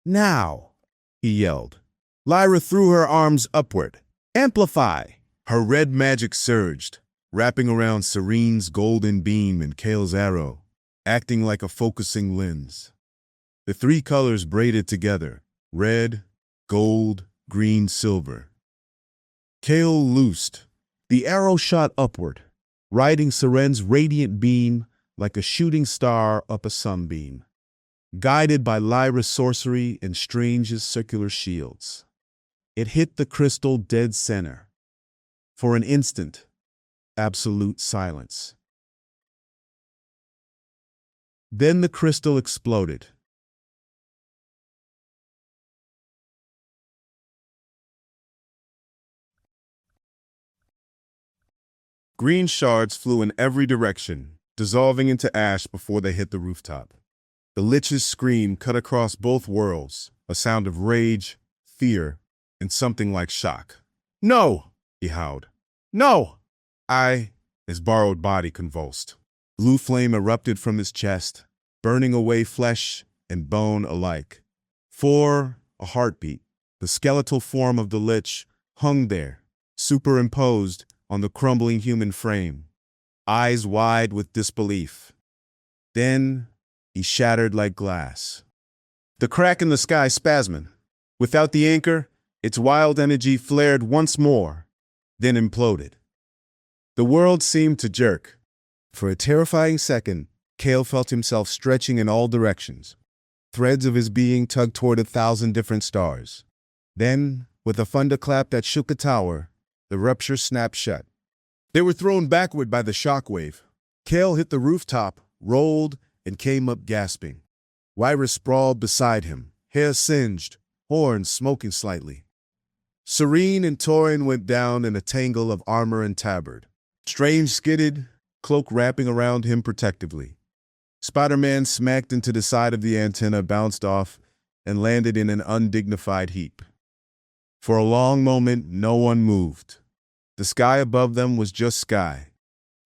"Now!" he yelled. Lyra threw her arms upward. "Amplify!" Her red magic surged, wrapping around Serene's golden beam and Kael's arrow, acting like a focusing lens. The three colors braided together, red, gold, green, silver. Kael loosed. The arrow shot upward, riding Seren's radiant beam like a shooting star up a sunbeam, guided by Lyra's sorcery and Strange's circular shields. It hit the crystal dead center. For an instant, absolute silence. Then the crystal exploded. Green shards flew in every direction, dissolving into ash before they hit the rooftop. The Lich's scream cut across both worlds, a sound of rage, fear, and something like shock. "No!" he howled. "No!" His borrowed body convulsed. Blue flame erupted from his chest, burning away flesh and bone alike. For a heartbeat, the skeletal form of the Lich hung there, superimposed on the crumbling human frame, eyes wide with disbelief. Then he shattered like glass. The crack in the sky spasmed. Without the anchor, its wild energy flared once more, then imploded. The world seemed to jerk. For a terrifying second, Kael felt himself stretching in all directions. Threads of his being tugged toward 1,000 different stars. Then, with a thunderclap that shook the tower, the rupture snapped shut. They were thrown backward by the shockwave. Kael hit the rooftop, rolled, and came up gasping. Lyra sprawled beside him, hair singed, horns smoking slightly. Seren and Toren went down in a tangle of armor and tabard. Strange skidded, cloak wrapping around him protectively. Spider-Man smacked into the side of the antenna, bounced off, and landed in an undignified heap. For a long moment, no one moved. The sky above them was just sky.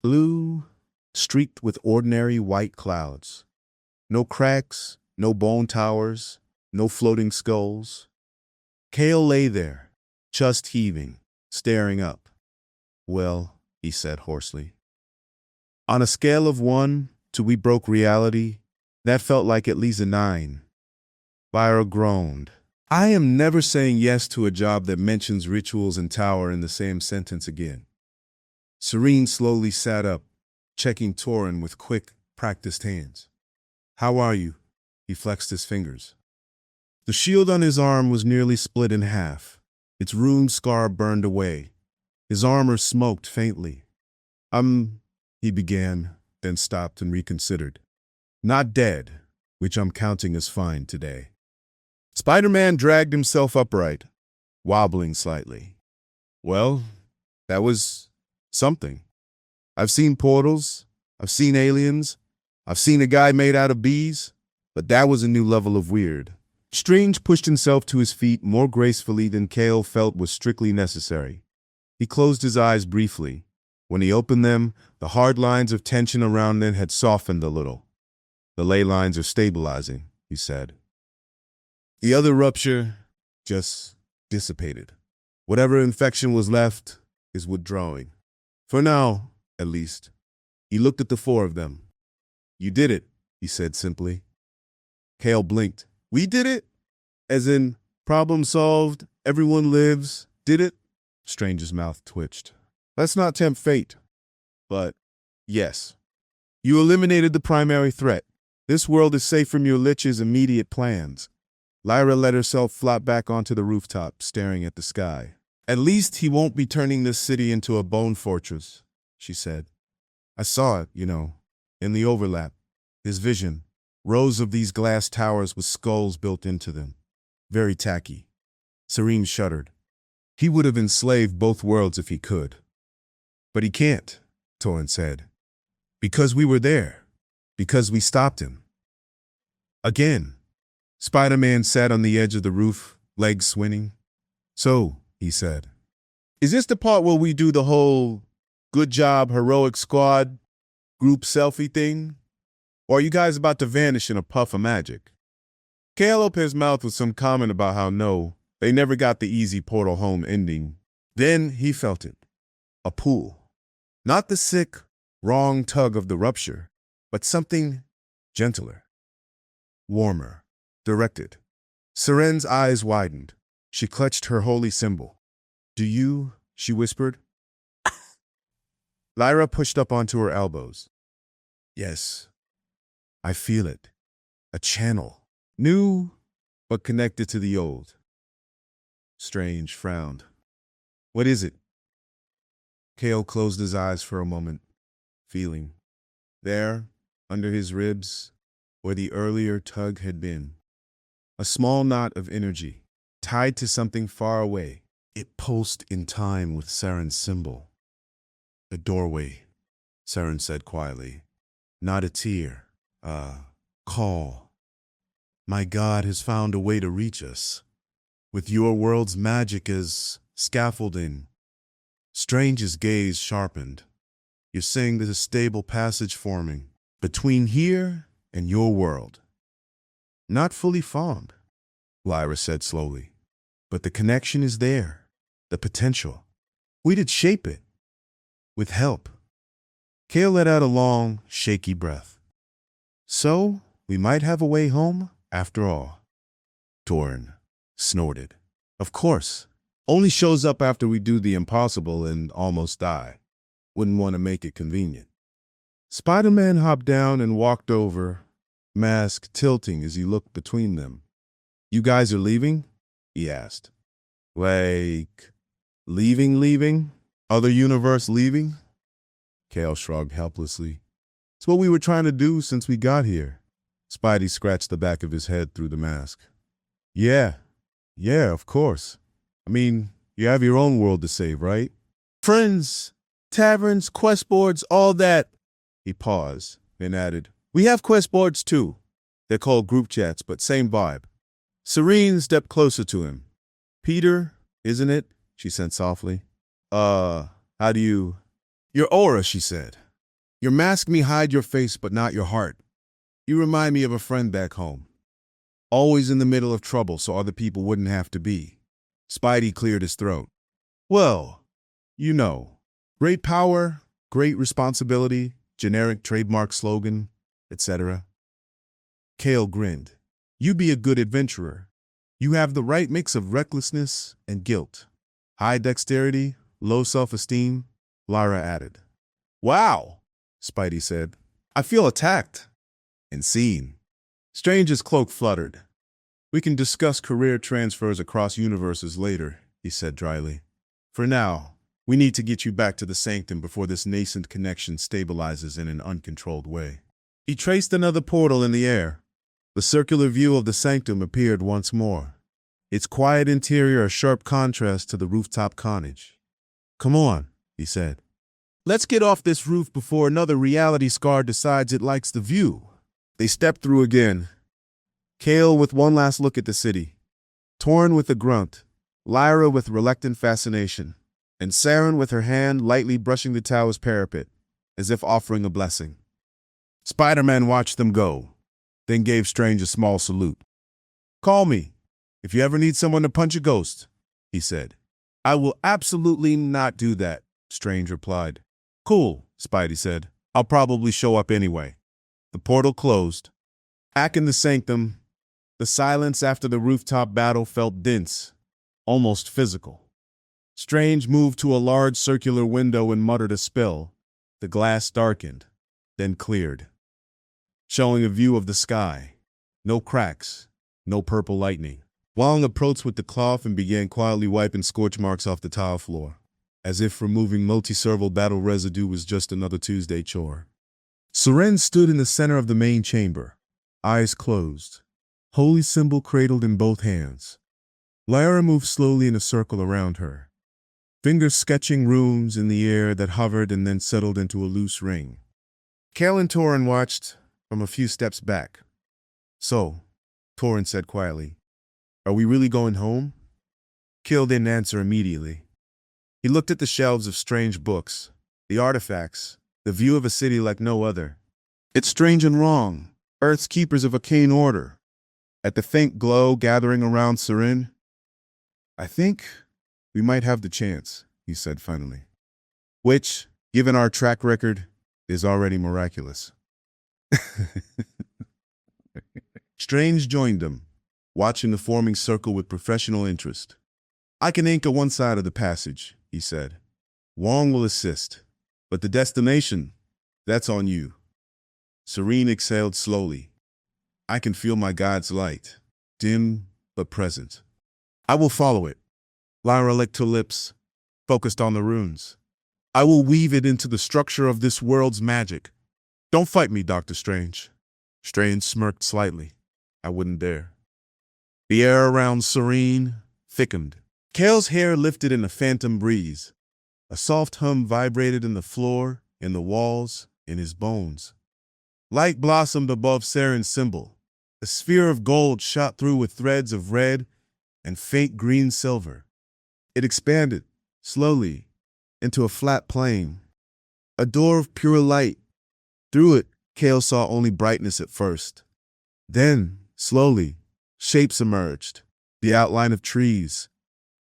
Blue, streaked with ordinary white clouds. No cracks, no bone towers, no floating skulls. Kael lay there, chest heaving, staring up. "Well," he said hoarsely. "On a scale of 1 to we broke reality, that felt like at least a 9. Lyra groaned. "I am never saying yes to a job that mentions rituals and tower in the same sentence again." Seren slowly sat up, checking Toren with quick, practiced hands. "How are you?" He flexed his fingers. The shield on his arm was nearly split in half, its rune scar burned away. His armor smoked faintly. He began, then stopped and reconsidered. "Not dead, which I'm counting as fine today." Spider-Man dragged himself upright, wobbling slightly. "Well, that was something. I've seen portals, I've seen aliens, I've seen a guy made out of bees, but that was a new level of weird." Strange pushed himself to his feet more gracefully than Kael felt was strictly necessary. He closed his eyes briefly. When he opened them, the hard lines of tension around them had softened a little. "The ley lines are stabilizing," he said. "The other rupture just dissipated. Whatever infection was left is withdrawing. For now, at least." He looked at the 4 of them. "You did it," he said simply. Kael blinked. "We did it? As in, problem solved, everyone lives, did it?" Strange's mouth twitched. "Let's not tempt fate. But, yes. You eliminated the primary threat. This world is safe from your Lich's immediate plans." Lyra let herself flop back onto the rooftop, staring at the sky. "At least he won't be turning this city into a bone fortress," she said. "I saw it, in the overlap. His vision. Rows of these glass towers with skulls built into them. Very tacky." Seren shuddered. "He would have enslaved both worlds if he could." "But he can't," Toren said. "Because we were there. Because we stopped him." Again, Spider-Man sat on the edge of the roof, legs swinging. "So," he said, "is this the part where we do the whole good job, heroic squad, group selfie thing? Or are you guys about to vanish in a puff of magic?" Kael opened his mouth with some comment about how no, they never got the easy portal home ending. Then he felt it. A pull. Not the sick, wrong tug of the rupture, but something gentler, warmer, directed. Seren's eyes widened. She clutched her holy symbol. "Do you?" she whispered. Lyra pushed up onto her elbows. "Yes. I feel it. A channel. New, but connected to the old." Strange frowned. "What is it?" Kael closed his eyes for a moment, feeling. There, under his ribs, where the earlier tug had been. A small knot of energy, tied to something far away. It pulsed in time with Seren's symbol. "A doorway," Seren said quietly. "Not a tear. A call. My God has found a way to reach us. With your world's magic as scaffolding." Strange's gaze sharpened. "You're saying there's a stable passage forming between here and your world?" "Not fully formed," Lyra said slowly. "But the connection is there. The potential. We did shape it. With help." Kael let out a long, shaky breath. "So, we might have a way home, after all." Toren snorted. "Of course. Only shows up after we do the impossible and almost die. Wouldn't want to make it convenient." Spider-Man hopped down and walked over, mask tilting as he looked between them. "You guys are leaving?" he asked. "Like, leaving? Other universe leaving?" Kael shrugged helplessly. "It's what we were trying to do since we got here." Spidey scratched the back of his head through the mask. Yeah, of course. I mean, you have your own world to save, right? Friends, taverns, quest boards, all that." He paused, then added, "We have quest boards too. They're called group chats, but same vibe." Seren stepped closer to him. "Peter, isn't it?" she said softly. How do you... "Your aura," she said. "Your mask may hide your face, but not your heart. You remind me of a friend back home. Always in the middle of trouble so other people wouldn't have to be." Spidey cleared his throat. "Well, you know, great power, great responsibility, generic trademark slogan, etc." Kael grinned. "You be a good adventurer. You have the right mix of recklessness and guilt. High dexterity, low self-esteem," Lyra added. "Wow," Spidey said. "I feel attacked and seen." Strange's cloak fluttered. "We can discuss career transfers across universes later," he said dryly. "For now, we need to get you back to the Sanctum before this nascent connection stabilizes in an uncontrolled way." He traced another portal in the air. The circular view of the Sanctum appeared once more, its quiet interior a sharp contrast to the rooftop carnage. "Come on," he said. "Let's get off this roof before another reality scar decides it likes the view." They stepped through again. Kael with one last look at the city, Toren with a grunt, Lyra with reluctant fascination, and Seren with her hand lightly brushing the tower's parapet, as if offering a blessing. Spider-Man watched them go, then gave Strange a small salute. "Call me if you ever need someone to punch a ghost," he said. "I will absolutely not do that," Strange replied. "Cool," Spidey said. "I'll probably show up anyway." The portal closed. Back in the Sanctum, the silence after the rooftop battle felt dense, almost physical. Strange moved to a large circular window and muttered a spell. The glass darkened, then cleared, showing a view of the sky. No cracks, no purple lightning. Wong approached with the cloth and began quietly wiping scorch marks off the tile floor, as if removing multi-serval battle residue was just another Tuesday chore. Seren stood in the center of the main chamber, eyes closed, holy symbol cradled in both hands. Lyra moved slowly in a circle around her, fingers sketching runes in the air that hovered and then settled into a loose ring. Kael and Toren watched from a few steps back. "So," Toren said quietly, "are we really going home?" Kael didn't answer immediately. He looked at the shelves of strange books, the artifacts, the view of a city like no other. "It's strange and wrong. Earth's keepers of arcane order." At the faint glow gathering around Seren, "I think we might have the chance," he said finally. "Which, given our track record, is already miraculous." Strange joined them, watching the forming circle with professional interest. "I can anchor one side of the passage," he said. "Wong will assist. But the destination, that's on you." Seren exhaled slowly. "I can feel my God's light, dim but present. I will follow it." Lyra licked her lips, focused on the runes. "I will weave it into the structure of this world's magic. Don't fight me, Dr. Strange. Strange smirked slightly. I wouldn't dare. The air around Seren thickened. Kael's hair lifted in a phantom breeze. A soft hum vibrated in the floor, in the walls, in his bones. Light blossomed above Seren's symbol. A sphere of gold shot through with threads of red and faint green silver. It expanded, slowly, into a flat plane. A door of pure light. Through it, Kael saw only brightness at first. Then, slowly, shapes emerged. The outline of trees,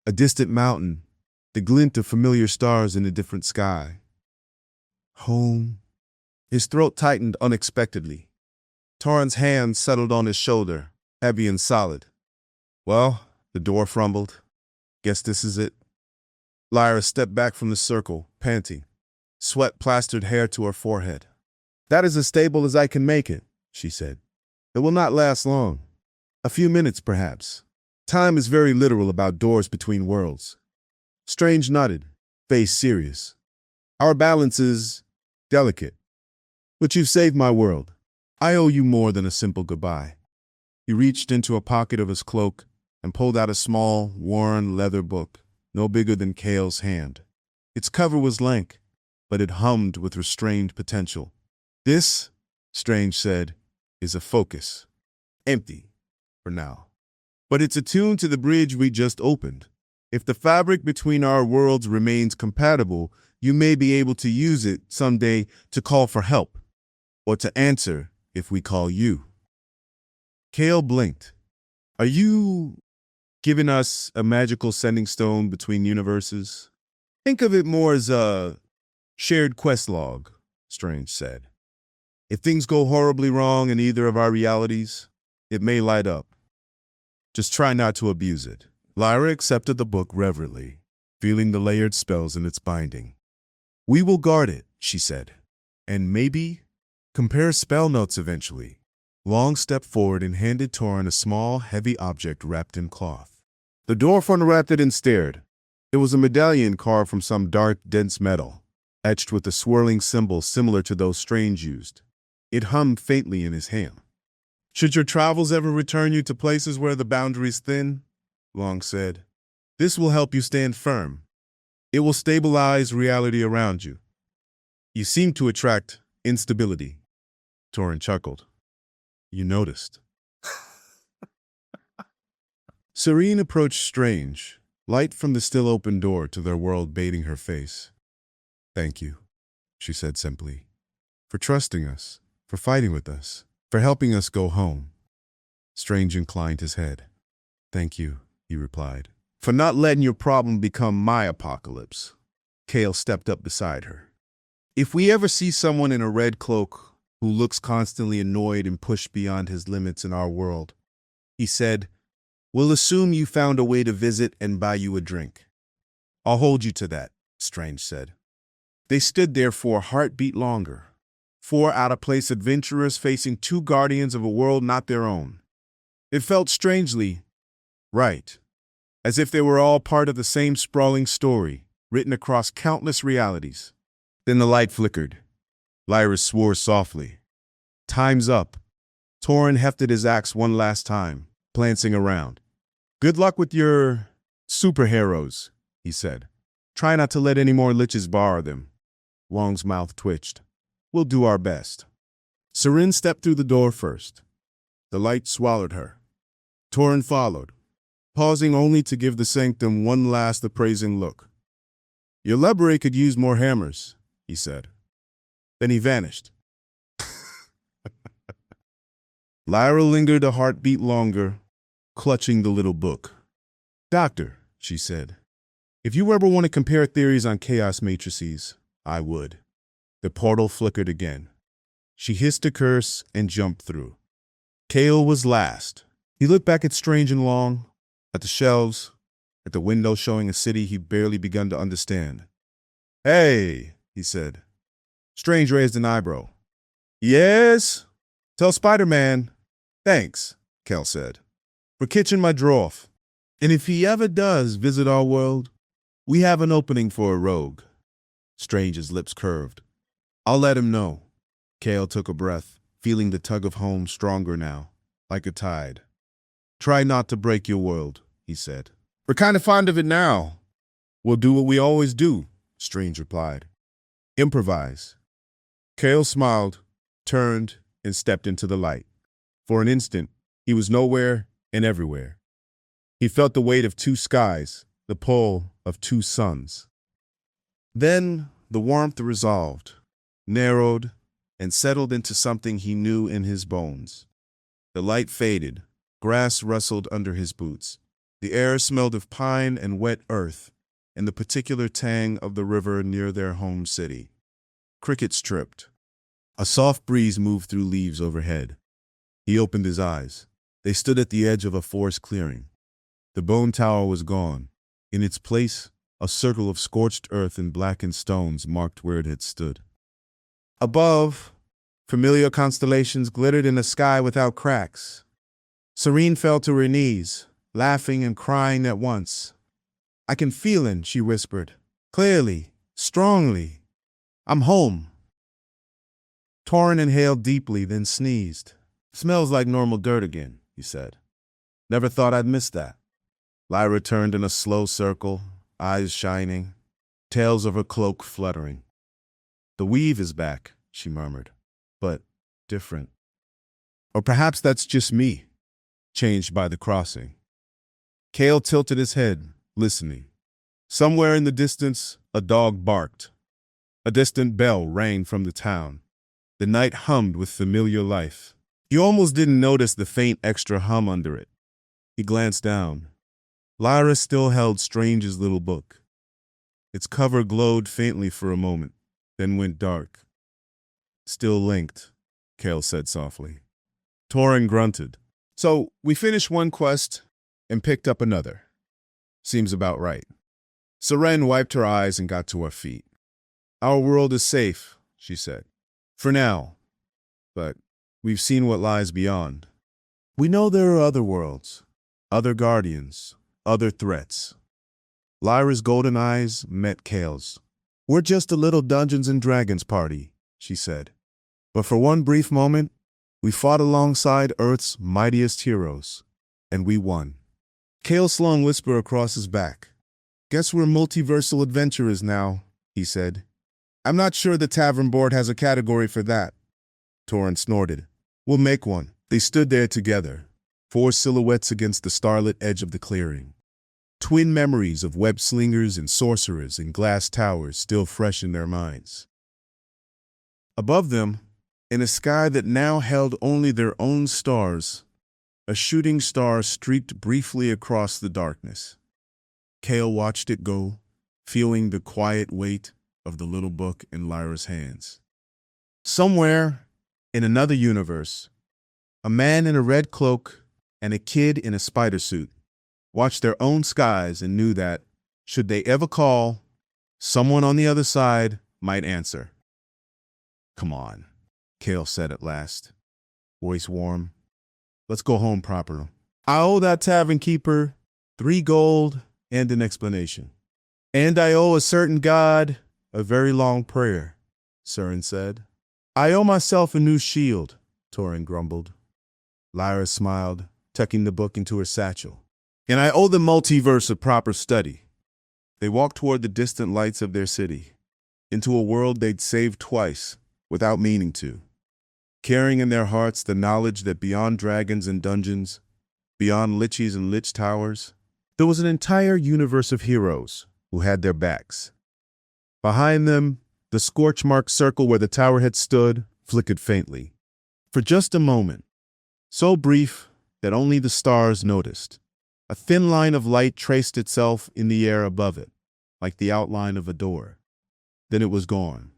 a distant mountain, the glint of familiar stars in a different sky. Home. His throat tightened unexpectedly. Toren's hand settled on his shoulder, heavy and solid. Well, the dwarf rumbled. Guess this is it. Lyra stepped back from the circle, panting. Sweat plastered hair to her forehead. That is as stable as I can make it, she said. It will not last long. A few minutes, perhaps. Time is very literal about doors between worlds. Strange nodded, face serious. Our balance is delicate. But you've saved my world. I owe you more than a simple goodbye. He reached into a pocket of his cloak and pulled out a small, worn leather book, no bigger than Kael's hand. Its cover was lank, but it hummed with restrained potential. This, Strange said, is a focus. Empty, for now. But it's attuned to the bridge we just opened. If the fabric between our worlds remains compatible, you may be able to use it someday to call for help, or to answer if we call you. Kael blinked. Are you giving us a magical sending stone between universes? Think of it more as a shared quest log, Strange said. If things go horribly wrong in either of our realities, it may light up. Just try not to abuse it. Lyra accepted the book reverently, feeling the layered spells in its binding. We will guard it, she said, and maybe compare spell notes eventually. Long stepped forward and handed Toren a small, heavy object wrapped in cloth. The dwarf unwrapped it and stared. It was a medallion carved from some dark, dense metal, etched with a swirling symbol similar to those Strange used. It hummed faintly in his hand. Should your travels ever return you to places where the boundaries thin, Long said, this will help you stand firm. It will stabilize reality around you. You seem to attract instability. Toren chuckled. You noticed. Seren approached Strange, light from the still open door to their world bathing her face. Thank you, she said simply, for trusting us, for fighting with us, for helping us go home. Strange inclined his head. Thank you, he replied, for not letting your problem become my apocalypse. Kael stepped up beside her. If we ever see someone in a red cloak who looks constantly annoyed and pushed beyond his limits in our world, he said, we'll assume you found a way to visit and buy you a drink. I'll hold you to that, Strange said. They stood there for a heartbeat longer. 4 out-of-place adventurers facing 2 guardians of a world not their own. It felt strangely right, as if they were all part of the same sprawling story, written across countless realities. Then the light flickered. Lyra swore softly. Time's up. Toren hefted his axe one last time, glancing around. Good luck with your superheroes, he said. Try not to let any more liches borrow them. Long's mouth twitched. We'll do our best. Seren stepped through the door first. The light swallowed her. Toren followed, pausing only to give the sanctum one last appraising look. Your library could use more hammers, he said. Then he vanished. Lyra lingered a heartbeat longer, clutching the little book. Doctor, she said, if you ever want to compare theories on chaos matrices, I would. The portal flickered again. She hissed a curse and jumped through. Kael was last. He looked back at Strange and Long, at the shelves, at the window showing a city he'd barely begun to understand. Hey, he said. Strange raised an eyebrow. Yes? Tell Spider-Man. Thanks, Kael said, for kitchen my dwarf. And if he ever does visit our world, we have an opening for a rogue. Strange's lips curved. I'll let him know. Kael took a breath, feeling the tug of home stronger now, like a tide. Try not to break your world, he said. We're kind of fond of it now. We'll do what we always do, Strange replied. Improvise. Kael smiled, turned, and stepped into the light. For an instant, he was nowhere and everywhere. He felt the weight of two skies, the pull of two suns. Then the warmth resolved, narrowed, and settled into something he knew in his bones. The light faded, grass rustled under his boots. The air smelled of pine and wet earth, and the particular tang of the river near their home city. Crickets chirped. A soft breeze moved through leaves overhead. He opened his eyes. They stood at the edge of a forest clearing. The bone tower was gone. In its place, a circle of scorched earth and blackened stones marked where it had stood. Above, familiar constellations glittered in a sky without cracks. Seren fell to her knees, laughing and crying at once. I can feel it, she whispered. Clearly, strongly. I'm home. Toren inhaled deeply, then sneezed. Smells like normal dirt again, he said. Never thought I'd miss that. Lyra turned in a slow circle, eyes shining, tails of her cloak fluttering. The weave is back, she murmured, but different. Or perhaps that's just me, changed by the crossing. Kael tilted his head, listening. Somewhere in the distance, a dog barked. A distant bell rang from the town. The night hummed with familiar life. He almost didn't notice the faint extra hum under it. He glanced down. Lyra still held Strange's little book. Its cover glowed faintly for a moment, then went dark. Still linked, Kael said softly. Toren grunted. So we finished one quest and picked up another. Seems about right. Seren wiped her eyes and got to her feet. Our world is safe, she said. For now. But we've seen what lies beyond. We know there are other worlds, other guardians, other threats. Lyra's golden eyes met Kael's. We're just a little Dungeons and Dragons party, she said. But for one brief moment, we fought alongside Earth's mightiest heroes, and we won. Kael slung a whisper across his back. Guess we're multiversal adventurers now, he said. I'm not sure the tavern board has a category for that. Toren snorted. We'll make one. They stood there together, four silhouettes against the starlit edge of the clearing. Twin memories of web slingers and sorcerers and glass towers still fresh in their minds. Above them, in a sky that now held only their own stars, a shooting star streaked briefly across the darkness. Kael watched it go, feeling the quiet weight of the little book in Lyra's hands. Somewhere, in another universe, a man in a red cloak and a kid in a spider suit watched their own skies and knew that, should they ever call, someone on the other side might answer. Come on, Kael said at last, voice warm. Let's go home proper. I owe that tavern keeper 3 gold and an explanation. And I owe a certain god a very long prayer, Seren said. I owe myself a new shield, Toren grumbled. Lyra smiled, tucking the book into her satchel. And I owe the multiverse a proper study. They walked toward the distant lights of their city, into a world they'd saved twice, without meaning to, carrying in their hearts the knowledge that beyond dragons and dungeons, beyond liches and lich towers, there was an entire universe of heroes who had their backs. Behind them, the scorch-marked circle where the tower had stood flickered faintly. For just a moment, so brief that only the stars noticed, a thin line of light traced itself in the air above it, like the outline of a door. Then it was gone.